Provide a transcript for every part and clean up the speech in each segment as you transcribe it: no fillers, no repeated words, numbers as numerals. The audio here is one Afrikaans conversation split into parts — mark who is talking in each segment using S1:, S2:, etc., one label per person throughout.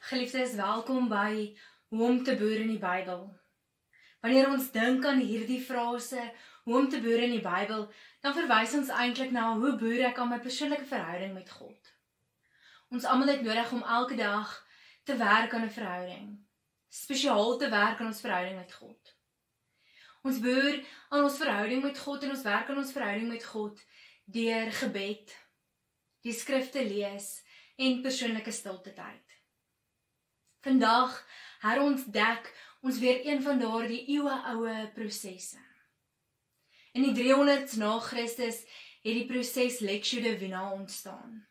S1: Geliefdes, welkom by Hoe om te boer in die Bybel. Wanneer ons dink aan hierdie frase, hoe om te boer in die Bybel, dan verwys ons eintlik na hoe boer ek aan my persoonlike verhouding met God. Ons almal het nodig om elke dag te werk aan 'n verhouding, spesiaal te werk aan ons verhouding met God. Ons boer aan ons verhouding met God en ons werk aan ons verhouding met God deur gebed, die skrifte lees en persoonlike stilte tyd. Vandag herontdek ons weer een van daardie eeueoue prosesse. In die 300s na Christus het die proses Lectio Divina ontstaan.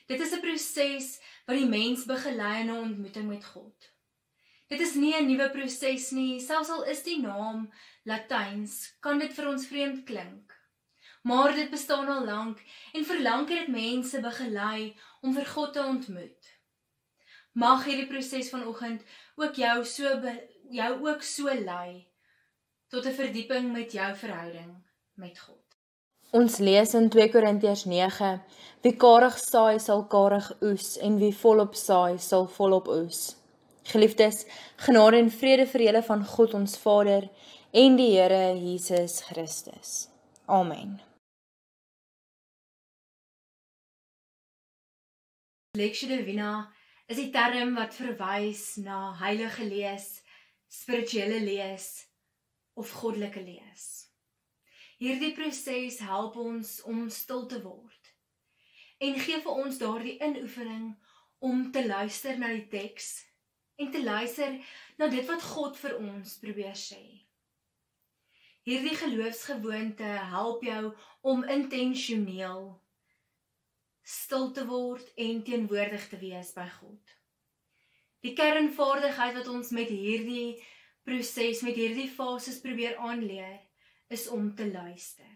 S1: Dit is 'n proses wat die mens begelei in 'n ontmoeting met God. Dit is nie 'n nuwe proses nie, selfs al is die naam Latyns, kan dit vir ons vreemd klink. Maar dit bestaan al lank en vir lank het dit mense begelei om vir God te ontmoet. Mag hierdie proses vanoggend ook jou ook so lei tot 'n verdieping met jou verhouding met God.
S2: Ons lees in 2 Korintiërs 9, wie karig saai sal karig oes en wie volop saai sal volop oes. Geliefdes, genade en vrede vir julle van God ons Vader en die Here Jesus Christus. Amen.
S1: Lectio Divina is die term wat verwys na heilige lees, spirituele lees of goddelike lees. Hierdie proses help ons om stil te word en gee vir ons daardie inoefening om te luister na die teks en te luister na dit wat God vir ons probeer sê. Hierdie geloofsgewoonte help jou om intentioneel stil te word en teenwoordig te wees by God. Die kernvaardigheid wat ons met hierdie proses, met hierdie fases probeer aanleer, is om te luister.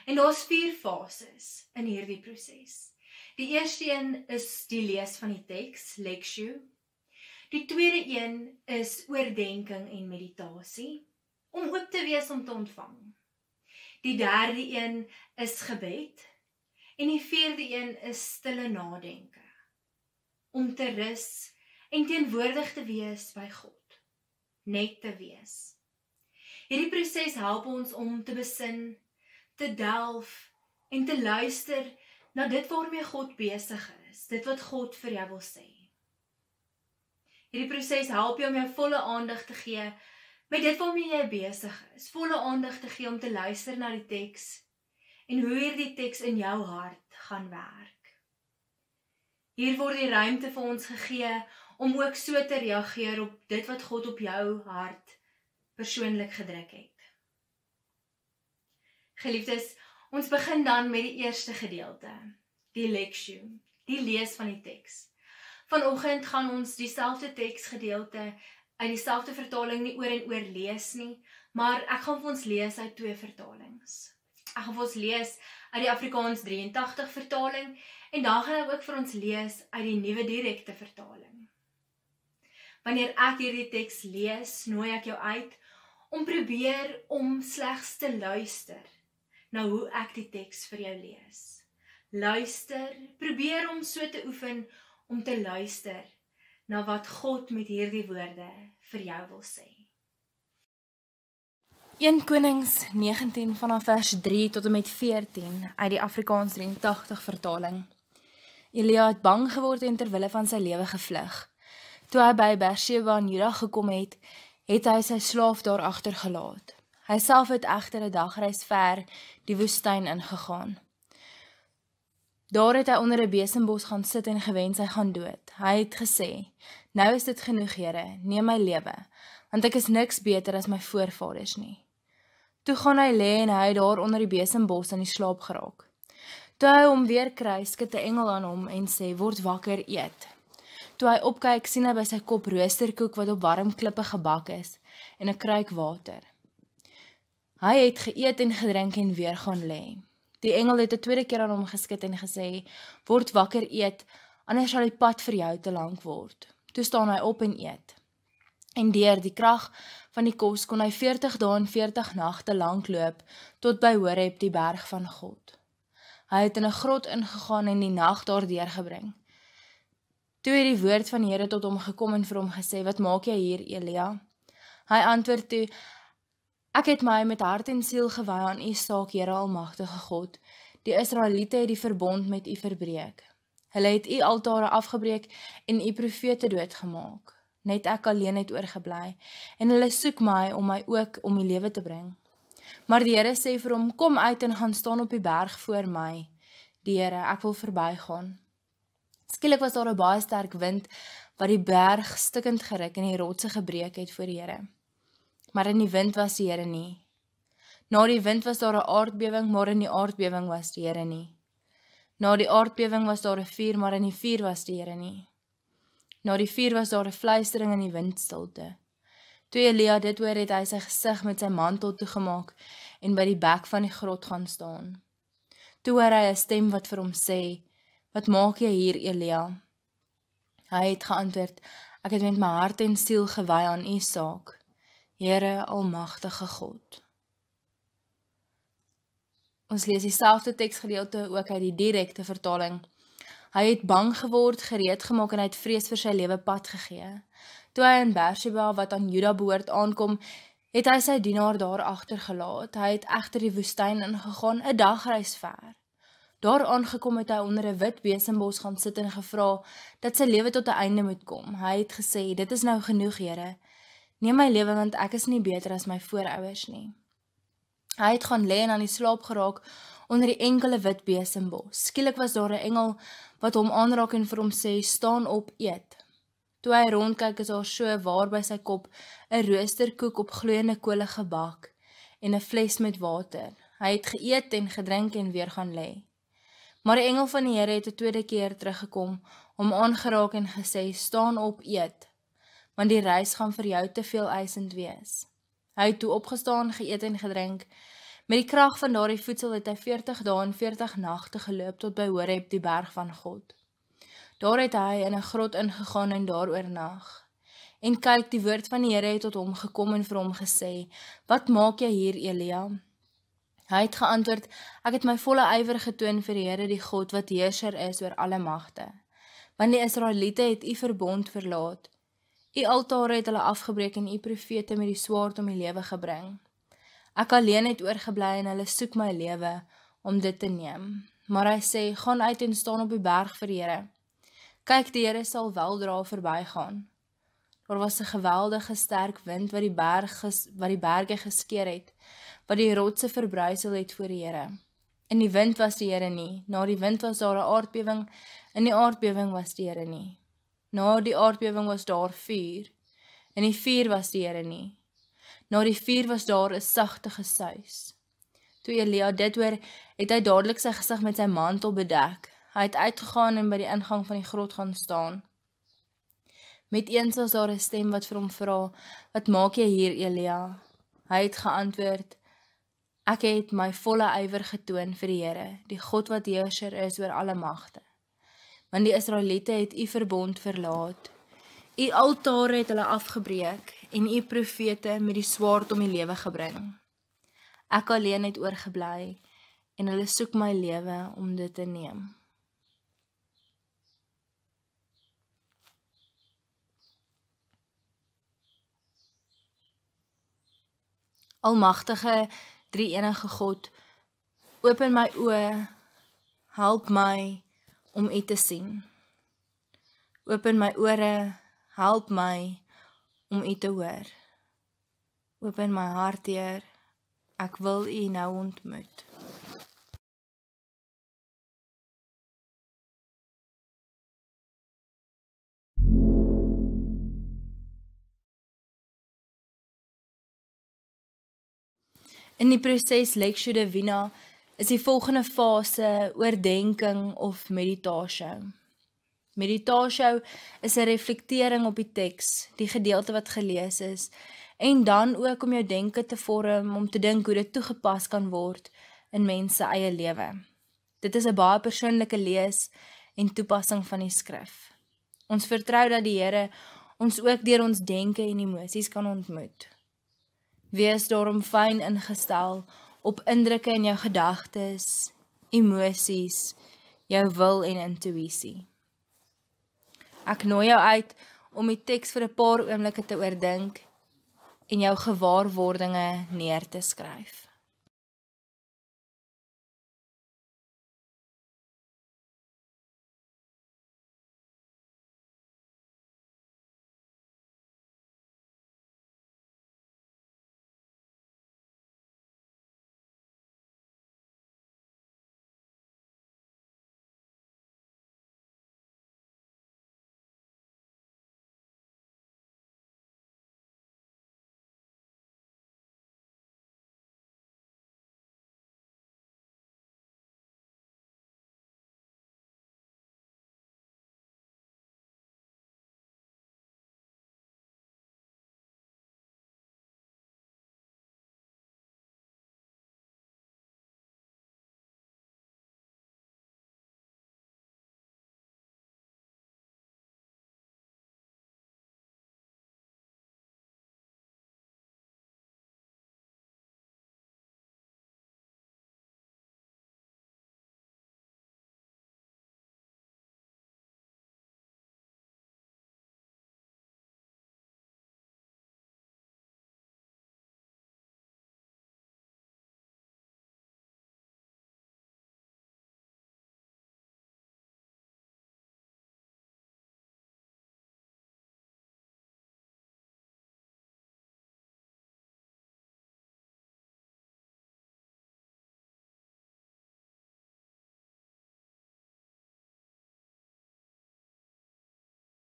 S1: En daar's 4 fases in hierdie proses. Die eerste een is die lees van die teks, Lectio. Die tweede een is oordenking en meditasie, om oop te wees om te ontvang. Die derde een is gebed. En die 4de een is stille nadenke, om te rus en teenwoordig te wees by God, net te wees. Hierdie proses help ons om te besin, te delf en te luister na dit waarmee God besig is, dit wat God vir jou wil sê. Hierdie proses help jou om jou volle aandag te gee met dit waarmee jy besig is, volle aandag te gee om te luister na die teks, en hoe hierdie teks in jou hart gaan werk. Hier word die ruimte vir ons gegee om ook so te reageer op dit wat God op jou hart persoonlik gedruk het. Geliefdes, ons begin dan met die eerste gedeelte, die Lectio, die lees van die teks. Vanoggend gaan ons dieselfde teksgedeelte uit dieselfde vertaling nie oor en oor lees nie, maar ek gaan vir ons lees uit 2 vertalings. Ek gaan vir ons lees uit die Afrikaans 83 vertaling en dan gaan ek ook vir ons lees uit die nuwe direkte vertaling. Wanneer ek hierdie teks lees, nooi ek jou uit om probeer om slegs te luister na hoe ek die teks vir jou lees. Luister, probeer om so te oefen om te luister na wat God met hierdie woorde vir jou wil sê.
S2: 1 Konings 19 vanaf vers 3 tot en met 14 uit die Afrikaans 83 vertaling. Elia het bang geword en ter wille van sy lewe gevlug. Toe hy by Beersheba in Juda gekom het, het hy sy slaaf daar agtergelaat. Hy self het egter 'n dagreis ver die woestyn ingegaan. Daar het hy onder 'n besembos gaan sit en gewens hy gaan dood. Hy het gesê, nou is dit genoeg, Here, neem my lewe, want ek is niks beter as my voorvaders nie. Toe gaan hy lê en hy het daar onder die besembos in die slaap geraak. Toe hy hom weer kry, skud 'n engel aan hom en sê, word wakker, eet. Toe hy opkyk, sien hy by sy kop roosterkoek wat op warm klippe gebak is en 'n kruik water. Hy het geëet en gedrink en weer gaan lê. Die engel het 'n tweede keer aan hom geskud en gesê, word wakker, eet, anders sal die pad vir jou te lank word. Toe staan hy op en eet. En deur die krag van die kos kon hy 40 dae en 40 nagte lank loop, tot by Horeb, die berg van God. Hy het in 'n grot ingegaan en die nag daar deurgebring. Toe het die woord van die Here tot hom gekom en vir hom gesê, wat maak jy hier, Elia? Hy antwoord toe, ek het my met hart en siel gewy aan u saak, Here Almagtige God. Die Israeliete het die verbond met u verbreek. Hulle het u altare afgebreek en u profete doodgemaak. Net ek alleen het oorgebly, en hulle soek my om ook om die lewe te bring. Maar die Here sê vir hom, kom uit en gaan staan op die berg voor my. Die Here, ek wil verbygaan. Skielik was daar 'n baie sterk wind, wat die berg stikkend geruk en die rotse gebreek het voor die Here. Maar in die wind was die Here nie. Na die wind was daar 'n aardbewing, maar in die aardbewing was die Here nie. Na die aardbewing was daar 'n vuur, maar in die vuur was die Here nie. Na die vuur was daar 'n fluistering in die windstilte. Toe Elia dit hoor, het hy sy gesig met sy mantel toegemaak en by die bek van die grot gaan staan. Toe hoor hy 'n stem wat vir hom sê, wat maak jy hier, Elia? Hy het geantwoord, ek het met my hart en siel gewy aan u saak, Here Almagtige God. Ons lees dieselfde teksgedeelte ook uit die direkte vertaling. Hy het bang geword, gereed gemaak en hy het vrees vir sy lewe pad gegee. Toe hy in Beersheba, wat aan Juda behoort, aankom, het hy sy dienaar daar agtergelaat. Hy het egter die woestyn ingegaan, 'n dagreis ver. Daar aangekom het hy onder 'n wit besembos gaan sit en gevra dat sy lewe tot 'n einde moet kom. Hy het gesê, dit is nou genoeg, Here. Neem my lewe, want ek is nie beter as my voorouers nie. Hy het gaan lê en aan die slaap geraak onder die enkele wit besembos. Skielik was daar 'n engel wat hom aanraak en vir hom sê, staan op, eet. Toe hy rondkyk, is daar so waar by sy kop 'n roosterkoek op gloeiende kole gebak en 'n fles met water. Hy het geëet en gedrink en weer gaan lê. Maar die engel van die Here het 'n tweede keer teruggekom, hom aangeraak en gesê, staan op, eet, want die reis gaan vir jou te veel eisend wees. Hy het toe opgestaan, geëet en gedrink. Met die krag van daardie voedsel het hy 40 dae en 40 nagte geloop tot by Horeb, die berg van God. Daar het hy in 'n grot ingegaan en daar oornag. En kyk, die woord van die Here het tot hom gekom en vir hom gesê, wat maak jy hier, Elia? Hy het geantwoord, ek het my volle ywer getoon vir die Here, die God wat heerser is oor alle magte. Want die Israeliete het u verbond verlaat. U altare het hulle afgebreek en u profete met die swaard om die lewe gebring. Ek alleen het oorgebly en hulle soek my lewe om dit te neem. Maar hy sê, gaan uit en staan op die berg vir die Here. Kyk, die Here sal weldra verbygaan. Daar was 'n geweldige sterk wind wat die berge geskeur het, wat die rotse verbruisel het voor die Here. In die wind was die Here nie. Na die wind was daar 'n aardbewing, in die aardbewing was die Here nie. Na die aardbewing was daar vuur, in die vuur was die Here nie. Na die vuur was daar 'n sagte gesuis. Toe Elia dit hoor, het hy dadelik sy gesig met sy mantel bedek. Hy het uitgegaan en by die ingang van die grot gaan staan. Met eens was daar 'n stem wat vir hom vra, wat maak jy hier, Elia? Hy het geantwoord, ek het my volle ywer getoon vir die Here, die God wat heerser is oor alle magte. Want die Israeliete het u verbond verlaat. U altare het hulle afgebreek en u profete met die swaard om die lewe gebring. Ek alleen het oorgebly en hulle soek my lewe om dit te neem. Almagtige, drie-enige God, open my oë, help my om u te sien. Open my ore, help my om u te hoor. Open my hart, Heer, ek wil u nou ontmoet. In die proses Lectio Divina is die volgende fase oordenking of meditatio. Meditatio is 'n reflektering op die teks, die gedeelte wat gelees is, en dan ook om jou denke te vorm, om te dink hoe dit toegepas kan word in mens se eie lewe. Dit is 'n baie persoonlike lees en toepassing van die skrif. Ons vertrou dat die Here ons ook deur ons denke en emosies kan ontmoet. Wees daarom fyn ingestel op indrukke in jou gedagtes, emosies, jou wil en intuïsie. Ek nooi jou uit om die teks vir 'n paar oomblikke te oordink en jou gewaarwordinge neer te skryf.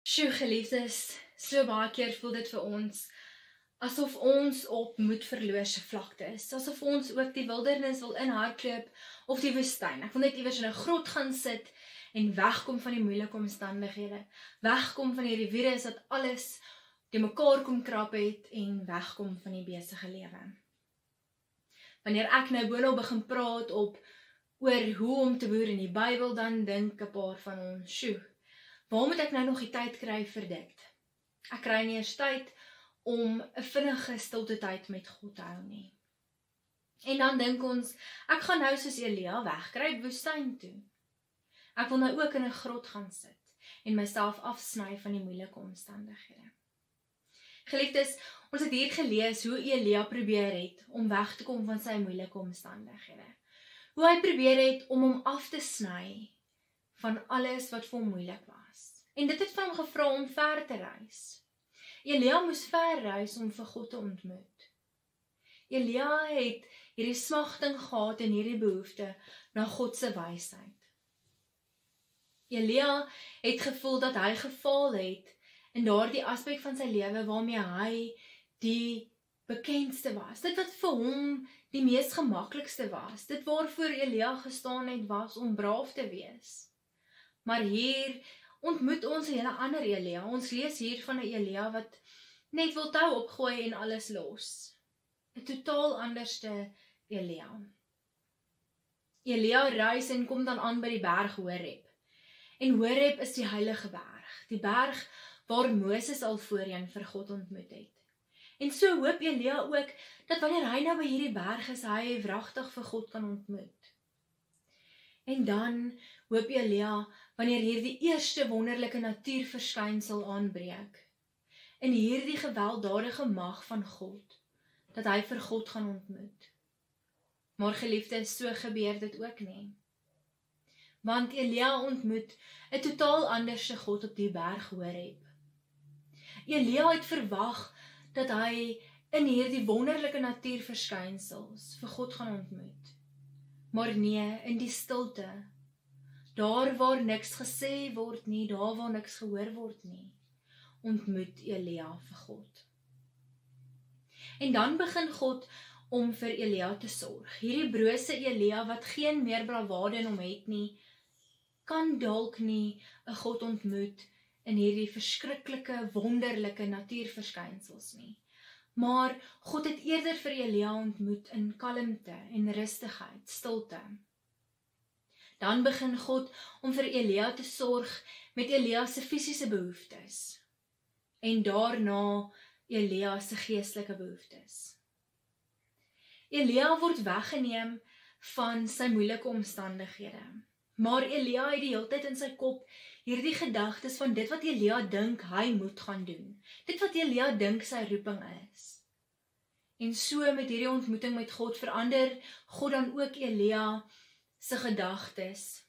S1: Sjoe, geliefdes, so baie keer voel dit vir ons asof ons op moedverlose vlakte is, asof ons ook die wildernis wil inhardloop of die woestyn. Ek wil net iewers in 'n grot gaan sit en wegkom van die moeilike omstandighede, wegkom van hierdie virus wat alles te mekaar kom krap het en wegkom van die besige lewe. Wanneer ek nou boonop begin praat oor hoe om te boer in die Bybel, dan dink 'n paar van ons, sjoe, waar moet ek nou nog die tyd kry vir dit? Ek kry nie eers tyd om 'n vinnige stilte tyd met God te hou nie. En dan dink ons, ek gaan nou soos Elia wegkruip woestyn toe. Ek wil nou ook in 'n grot gaan sit en myself afsny van die moeilike omstandighede. Geliefdes, ons het hier gelees hoe Elia probeer het om weg te kom van sy moeilike omstandighede. Hoe hy probeer het om hom af te sny van alles wat vir hom moeilik was. En dit het vir hom gevra om ver te reis. Elia moes ver reis om vir God te ontmoet. Elia het hierdie smagting gehad en hierdie behoefte na God se wysheid. Elia het gevoel dat hy gefaal het in daardie aspek van sy lewe waarmee hy die bekendste was. Dit wat vir hom die mees gemaklikste was. Dit waarvoor Elia gestaan het was om braaf te wees. Maar hier ontmoet ons 'n hele ander Elia. Ons lees hier van 'n Elia wat net wil tou opgooi en alles los. 'n totaal anderste Elia. Elia reis en kom dan aan by die berg Horeb. En Horeb is die heilige berg, die berg waar Moses al voorheen vir God ontmoet het. En so hoop Elia ook, dat wanneer hy nou by hierdie berg is, hy wragtig vir God kan ontmoet. En dan hoop Elia, wanneer hierdie eerste wonderlike natuurverskynsel aanbreek, in hierdie gewelddadige mag van God, dat hy vir God gaan ontmoet. Maar geliefdes, so gebeur dit ook nie. Want Elia ontmoet 'n totaal anderse God op die berg Horeb. Elia het verwag dat hy in hierdie wonderlike natuurverskynsels vir God gaan ontmoet. Maar nee, in die stilte, daar waar niks gesê word nie, daar waar niks gehoor word nie, ontmoet Elia vir God. En dan begin God om vir Elia te sorg. Hierdie brose Elia wat geen meer bravade in hom het nie, kan dalk nie 'n God ontmoet in hierdie verskriklike, wonderlike natuurverskynsels nie. Maar God het eerder vir Elia ontmoet in kalmte en rustigheid, stilte. Dan begin God om vir Elia te sorg met Elia se fisiese behoeftes. En daarna Elia se geestelike behoeftes. Elia word weggeneem van sy moeilike omstandighede. Maar Elia het die hele tyd in sy kop hierdie gedagtes van dit wat Elia dink hy moet gaan doen. Dit wat Elia dink sy roeping is. En so met hierdie ontmoeting met God verander God dan ook Elia se gedagtes.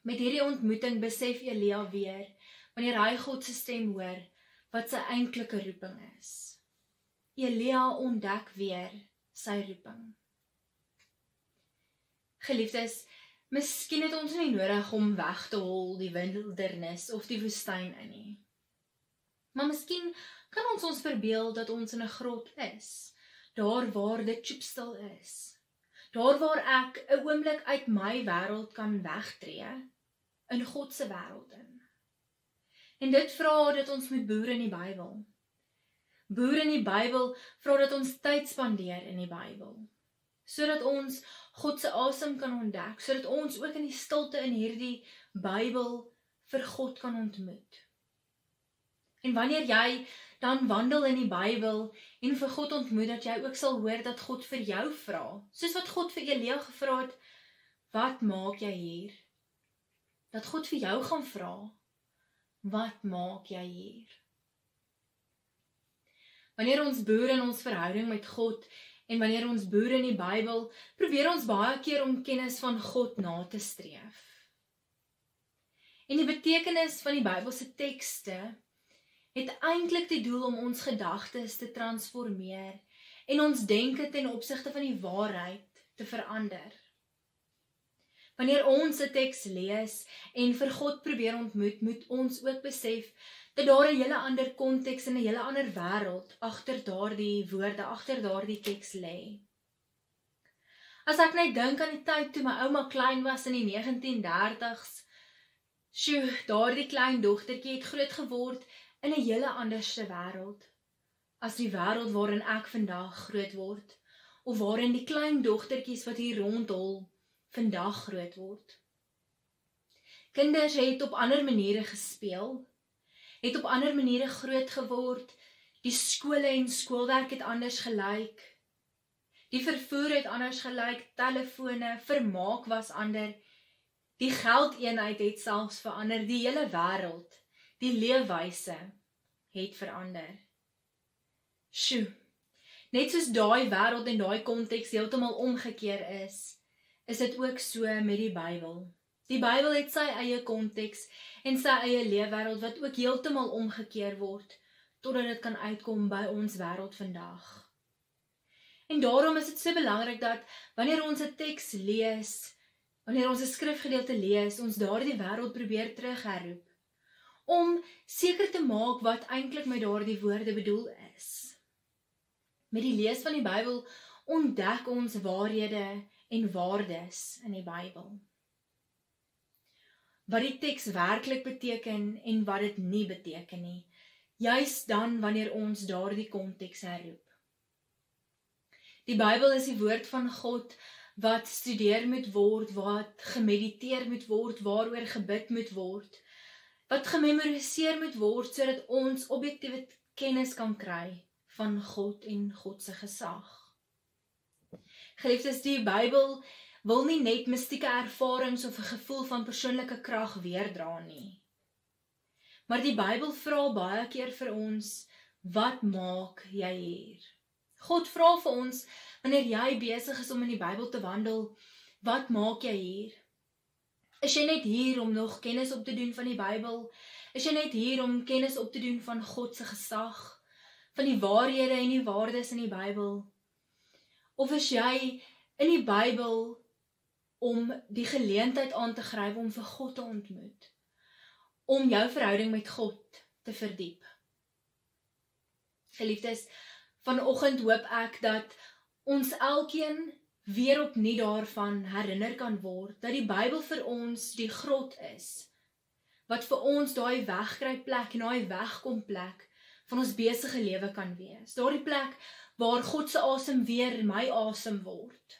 S1: Met hierdie ontmoeting besef Elia weer, wanneer hy God se stem hoor, wat sy eintlike roeping is. Elia ontdek weer sy roeping. Geliefdes, miskien het ons nie nodig om weg te hol die wildernis of die woestyn in nie. Maar miskien kan ons verbeel dat ons in 'n grot is, daar waar dit choepstil is. Daar waar ek 'n oomblik uit my wêreld kan wegtree, in God se wêreld in. En dit vra dat ons moet boer in die Bybel. Boer in die Bybel vra dat ons tyd spandeer in die Bybel, sodat ons God se asem kan ontdek, sodat ons ook in die stilte in hierdie Bybel vir God kan ontmoet. En wanneer jy dan wandel in die Bybel en vir God ontmoet, dat jy ook sal hoor dat God vir jou vra, soos wat God vir Elia gevra het, wat maak jy hier? Dat God vir jou gaan vra, wat maak jy hier? Wanneer ons boer in ons verhouding met God, en wanneer ons boer in die Bybel, probeer ons baie keer om kennis van God na te streef. En die betekenis van die Bybelse tekste het eintlik die doel om ons gedagtes te transformeer en ons denke ten opsigte van die waarheid te verander. Wanneer ons 'n teks lees en vir God probeer ontmoet, moet ons ook besef dat daar 'n hele ander konteks en 'n hele ander wêreld agter daardie woorde, agter daardie teks lê. As ek net dink aan die tyd toe my ouma klein was in die 1930s, daardie klein dogtertjie het groot geword in 'n hele anderste wêreld as die wêreld waarin ek vandag groot word, of waarin die klein dogtertjies wat hier rondhol vandag groot word. Kinders het op ander maniere gespeel, het op ander maniere groot geword, die skole en skoolwerk het anders gelyk, die vervoer het anders gelyk, telefone, vermaak was ander, die geldeenheid het selfs verander, die hele wêreld, die leefwyse het verander. Net soos daai wêreld en daai konteks heeltemal omgekeer is dit ook so met die Bybel. Die Bybel het sy eie konteks en sy eie leefwêreld wat ook heeltemal omgekeer word, totdat dit kan uitkom by ons wêreld vandag. En daarom is dit so belangrik dat wanneer ons 'n teks lees, wanneer ons 'n skrifgedeelte lees, ons daardie wêreld probeer terugherroep, om seker te maak wat eintlik met daardie woorde bedoel is. Met die lees van die Bybel ontdek ons waarhede en waardes in die Bybel. Wat die teks werklik beteken en wat dit nie beteken nie, juis dan wanneer ons daardie konteks herroep. Die Bybel is die woord van God wat studeer moet word, wat gemediteer moet word, waaroor gebid moet word, wat gememoriseer moet word, sodat ons objektiewe kennis kan kry van God en God se gesag. Geliefdes, die Bybel wil nie net mystieke ervarings of 'n gevoel van persoonlike krag weerdra nie. Maar die Bybel vra baie keer vir ons, wat maak jy hier? God vra vir ons, wanneer jy besig is om in die Bybel te wandel, wat maak jy hier? Is jy net hier om nog kennis op te doen van die Bybel? Is jy net hier om kennis op te doen van God se gesag, van die waarhede en die waardes in die Bybel? Of is jy in die Bybel om die geleentheid aan te gryp om vir God te ontmoet, om jou verhouding met God te verdiep? Geliefdes, vanoggend hoop ek dat ons elkeen weer opnuut daarvan herinner kan word, dat die Bybel vir ons die grot is, wat vir ons daai wegkruipplek en daai wegkomplek van ons besige lewe kan wees. Daardie plek waar God se asem weer my asem word,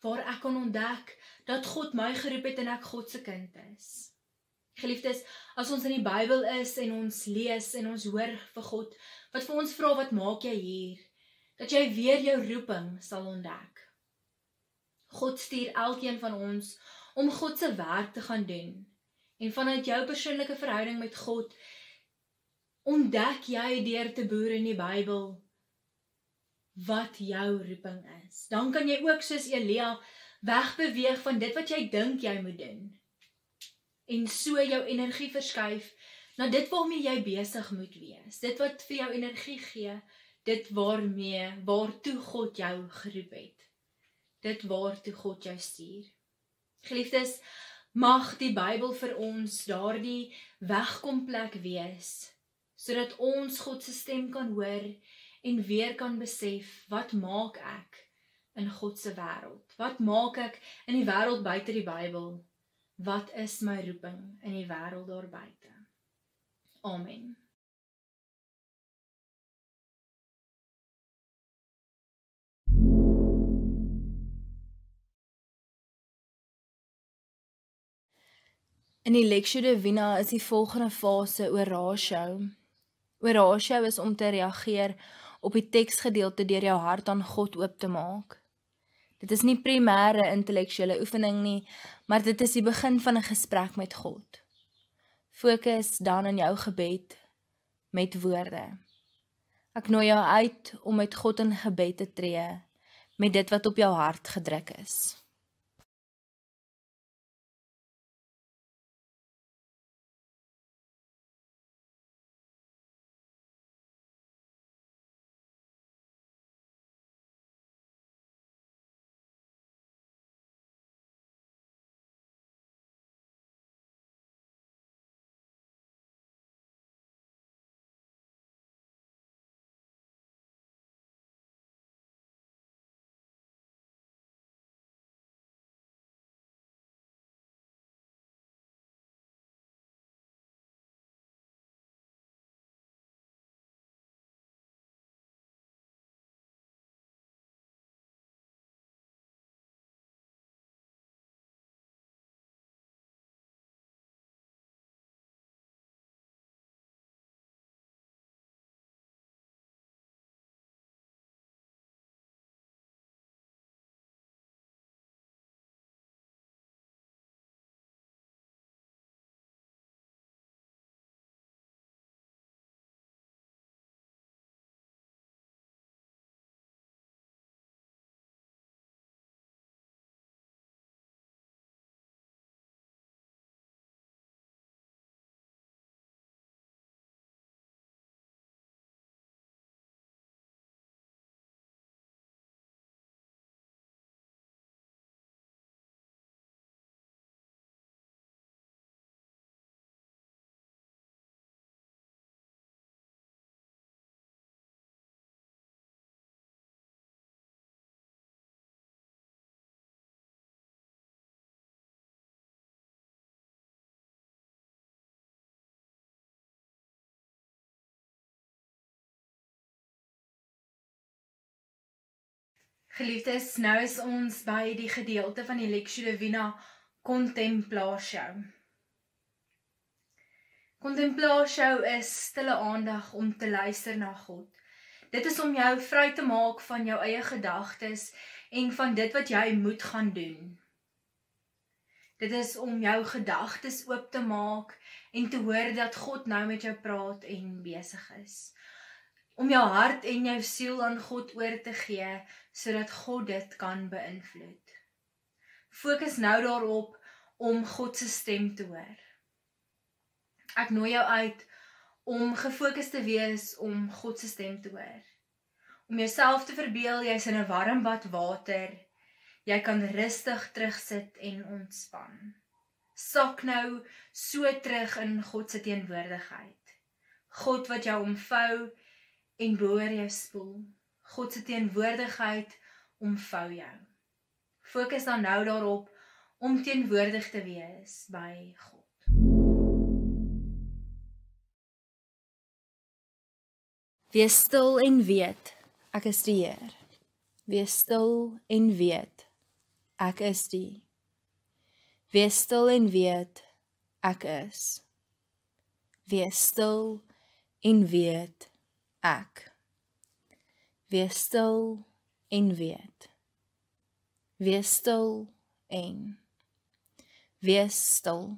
S1: waar ek kan ontdek dat God my geroep het en ek God se kind is. Geliefdes, as ons in die Bybel is en ons lees en ons hoor vir God, wat vir ons vra, wat maak jy hier? Dat jy weer jou roeping sal ontdek. God stuur elkeen van ons om God se werk te gaan doen En vanuit jou persoonlike verhouding met God, ontdek jy deur te boer in die Bybel wat jou roeping is. Dan kan jy ook soos Elia wegbeweeg van dit wat jy dink jy moet doen. En so jou energie verskuif na dit waarmee jy besig moet wees. Dit wat vir jou energie gee, dit waartoe God jou geroep het. Dit waartoe God jou stuur. Geliefdes, mag die Bybel vir ons daardie wegkomplek wees, sodat ons God se stem kan hoor en weer kan besef, wat maak ek in God se wêreld? Wat maak ek in die wêreld buite die Bybel? Wat is my roeping in die wêreld daar buite? Amen.
S2: In die Lectio Divina is die volgende fase oratio. Oratio is om te reageer op die teksgedeelte deur jou hart aan God oop te maak. Dit is nie primêre intellektuele oefening nie, maar dit is die begin van 'n gesprek met God. Fokus dan in jou gebed met woorde. Ek nooi jou uit om met God in gebed te tree met dit wat op jou hart gedruk is.
S1: Geliefdes, nou is ons by die gedeelte van die Lectio Divina Contemplatio. Contemplatio is stille aandag om te luister na God. Dit is om jou vry te maak van jou eie gedagtes en van dit wat jy moet gaan doen. Dit is om jou gedagtes oop te maak en te hoor dat God nou met jou praat en besig is. Om jou hart en jou siel aan God oor te gee, sodat God dit kan beïnvloed. Fokus nou daarop om God se stem te hoor. Ek nooi jou uit om gefokus te wees om God se stem te hoor. Om jouself te verbeel, jy's in 'n warm bad water, jy kan rustig terugsit en ontspan. Sak nou so terug in God se teenwoordigheid. God wat jou omvou en boor jou spoel. God se teenwoordigheid omvou jou. Fokus dan nou daarop om teenwoordig te wees by God.
S2: Wees stil en weet, ek is die Heer. Wees stil en weet, ek is die. Wees stil en weet, ek is. Wees stil en weet, ek. Wees stil en weet. Wees stil en. Wees stil.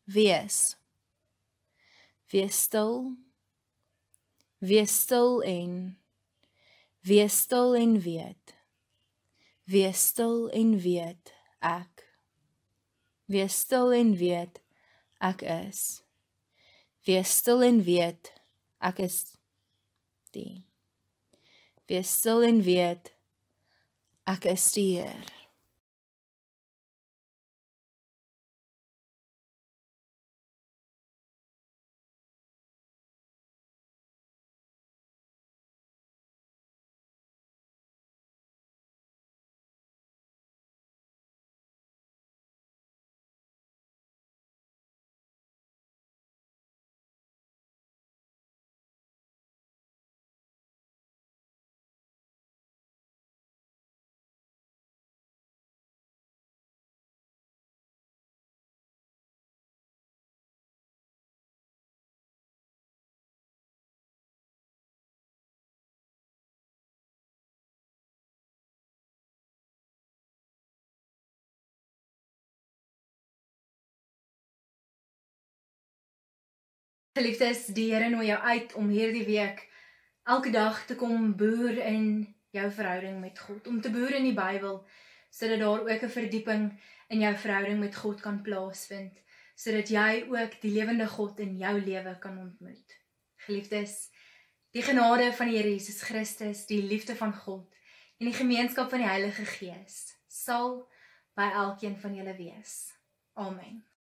S2: wees. Wees stil. Wees stil en weet. Wees stil en weet ek. Wees stil en weet ek is. Wees stil en weet ek is die. Wees stil en weet ek is die Heer.
S1: Geliefdes, die Here nooi jou uit om hierdie week elke dag te kom boer in jou verhouding met God, om te boer in die Bybel, sodat daar ook 'n verdieping in jou verhouding met God kan plaasvind, sodat jy ook die lewende God in jou lewe kan ontmoet. Geliefdes, die genade van die Here Jesus Christus, die liefde van God en die gemeenskap van die Heilige Gees sal by elkeen van julle wees. Amen.